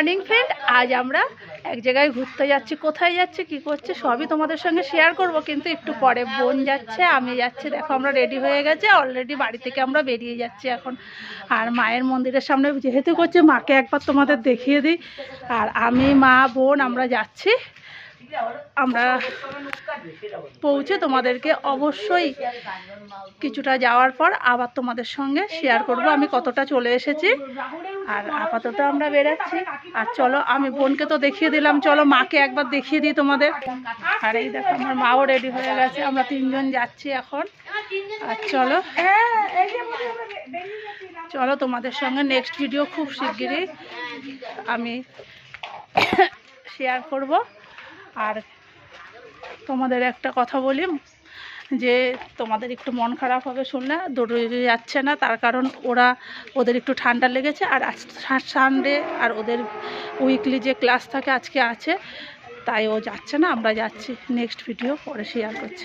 Morning friend, আজ আমরা এক জায়গায় ঘুরতে যাচ্ছি। কোথায় যাচ্ছি, কি করছে সবই তোমাদের সঙ্গে শেয়ার করব, কিন্তু একটু পরে। বোন যাচ্ছে, আমি যাচ্ছি। দেখো আমরা রেডি হয়ে গেছে অলরেডি, বাড়ি থেকে আমরা বেরিয়ে যাচ্ছি এখন। আর মায়ের মন্দিরের সামনে যেহেতু করছে, মাকে একবার তোমাদের দেখিয়ে দিই। আর আমি, মা, বোন আমরা যাচ্ছি। আমরা পৌঁছে তোমাদেরকে অবশ্যই কিছুটা যাওয়ার পর আবার তোমাদের সঙ্গে শেয়ার করব আমি কতটা চলে এসেছি। আর আপাতত আমরা বেরাচ্ছি। আর চলো, আমি বোনকে তো দেখিয়ে দিলাম, চলো মাকে একবার দেখিয়ে দিই তোমাদের। আর এই দেখো আমার মাও রেডি হয়ে গেছে, আমরা তিনজন যাচ্ছি এখন। আর চলো চলো তোমাদের সঙ্গে নেক্সট ভিডিও খুব শিগগিরই আমি শেয়ার করব। আর তোমাদের একটা কথা বলি, যে তোমাদের একটু মন খারাপ হবে শুনলে, দৌড়ে যাচ্ছে না, তার কারণ ওদের একটু ঠান্ডা লেগেছে। আর আজ সানডে, আর ওদের উইকলি যে ক্লাস থাকে আজকে আছে, তাই ও যাচ্ছে না, আমরা যাচ্ছি। নেক্সট ভিডিও পরে শেয়ার করছি।